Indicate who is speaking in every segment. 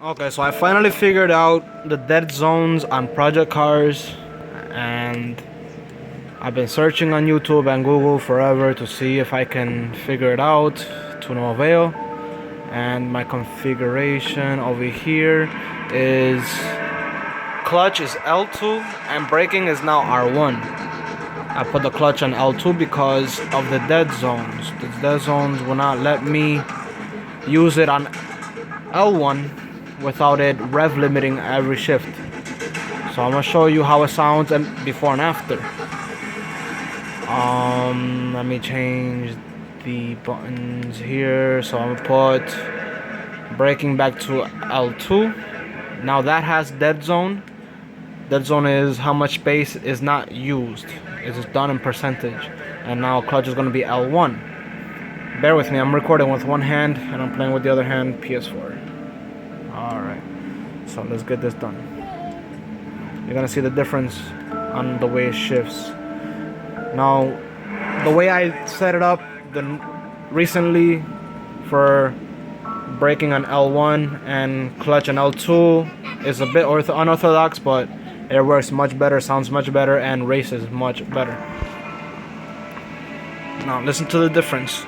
Speaker 1: Okay, so I finally figured out the dead zones on project cars, and I've been searching on YouTube and Google forever to see if I can figure it out, to no avail. And my configuration over here is clutch is L2 and braking is now R1. I put the clutch on L2 because of the dead zones. The dead zones will not let me use it on L1 without it rev limiting every shift. So I'm gonna show you how it sounds and before and after. Let me change the buttons here. So I'm gonna put braking back to L2. Now that has dead zone. Dead zone is how much space is not used. It's done in percentage. And now clutch is gonna be L1. Bear with me, I'm recording with one hand and I'm playing with the other hand PS4. Alright, so let's get this done. You're gonna see the difference on the way it shifts. Now, the way I set it up recently for braking on L1 and clutch on L2 is a bit unorthodox, but it works much better, sounds much better, and races much better. Now listen to the difference.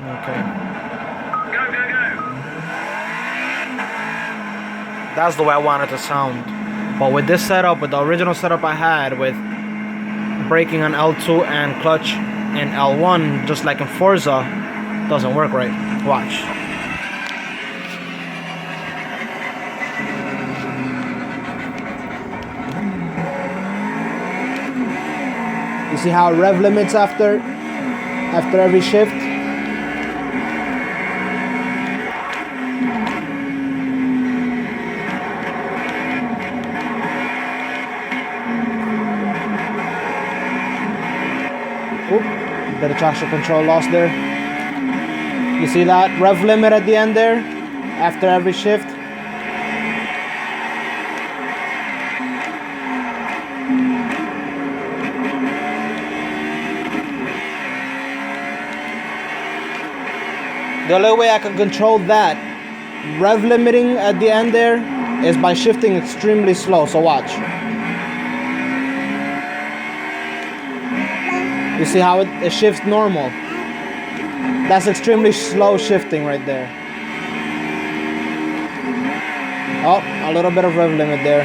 Speaker 1: Okay.
Speaker 2: Go, go, go.
Speaker 1: That's the way I want it to sound. But with this setup, with the original setup I had with braking on L2 and clutch in L1, just like in Forza, doesn't work right. Watch. You see how it rev limits after every shift? Oop, bit of traction control loss there. You see that rev limit at the end there after every shift? The only way I can control that rev limiting at the end there is by shifting extremely slow. So watch. You see how it shifts normal? That's extremely slow shifting right there. Oh, a little bit of rev limit there.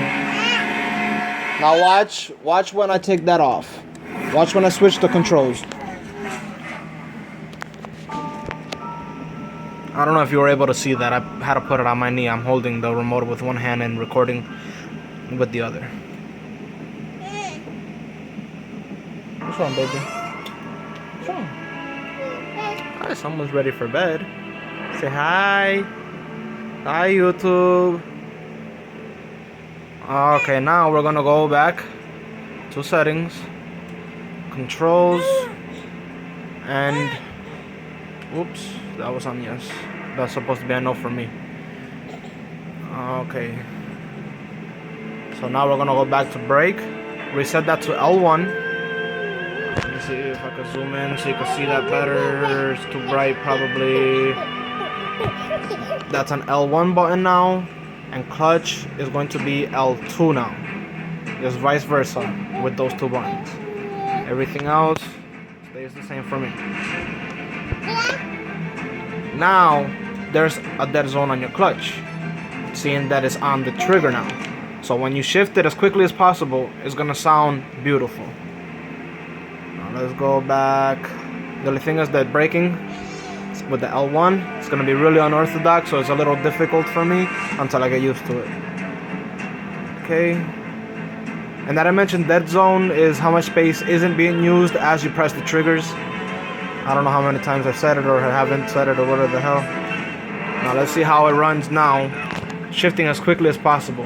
Speaker 1: Now watch when I take that off. Watch when I switch the controls. I don't know if you were able to see that. I had to put it on my knee. I'm holding the remote with one hand and recording with the other. What's wrong, baby? What's wrong? Hi, someone's ready for bed. Say hi. Hi, YouTube. Okay, now we're gonna go back to settings, controls, and oops, that was on yes. That's supposed to be a no for me. Okay. So now we're gonna go back to brake, reset that to L1. Let me see if I can zoom in so you can see that better. It's too bright probably. That's an L1 button now, and clutch is going to be L2 now. Just vice versa with those two buttons. Everything else stays the same for me. Now there's a dead zone on your clutch, seeing that it's on the trigger now. So when you shift it as quickly as possible, it's gonna sound beautiful. Now let's go back. The only thing is that braking with the L1, it's gonna be really unorthodox, so it's a little difficult for me until I get used to it. Okay. And that I mentioned dead zone is how much space isn't being used as you press the triggers. I don't know how many times I've said it or haven't said it or whatever the hell. Now let's see how it runs now, shifting as quickly as possible.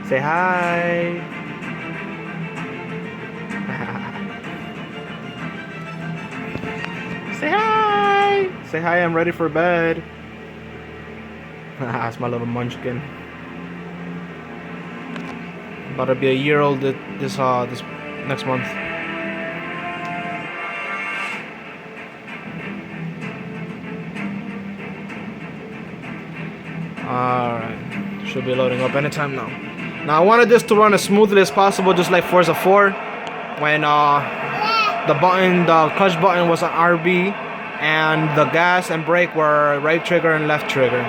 Speaker 1: Say hi. Say hi. Say hi. I'm ready for bed. That's my little munchkin. About to be a year old this next month. Alright. Should be loading up anytime now. Now I wanted this to run as smoothly as possible, just like Forza 4. When the clutch button was on RB and the gas and brake were right trigger and left trigger.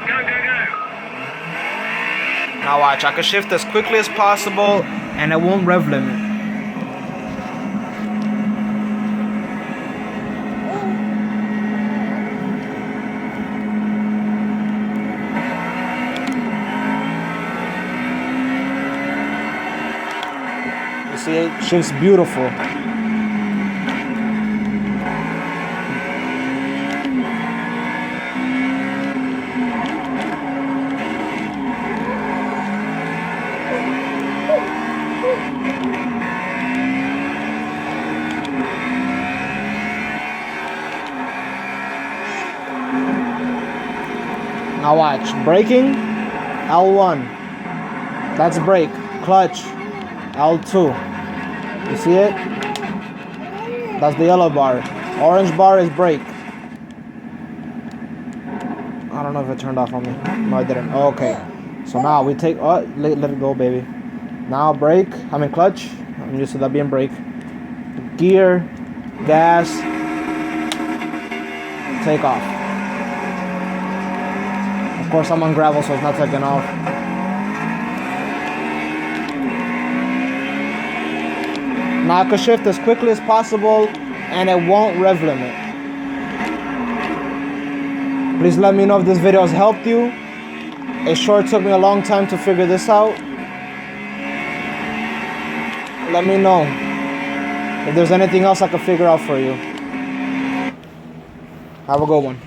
Speaker 2: Go, go, go.
Speaker 1: Now watch, I can shift as quickly as possible and it won't rev limit. You see, it shifts beautiful. Now watch, braking, L1, that's brake, clutch, L2, you see it? That's the yellow bar, orange bar is brake. I don't know if it turned off on me, no I didn't, okay. So now we take, let it go baby. Now brake, clutch, I'm used to that being brake. Gear, gas, take off. Of course, I'm on gravel, so it's not taking off. Now I can shift as quickly as possible, and it won't rev limit. Please let me know if this video has helped you. It sure took me a long time to figure this out. Let me know if there's anything else I can figure out for you. Have a good one.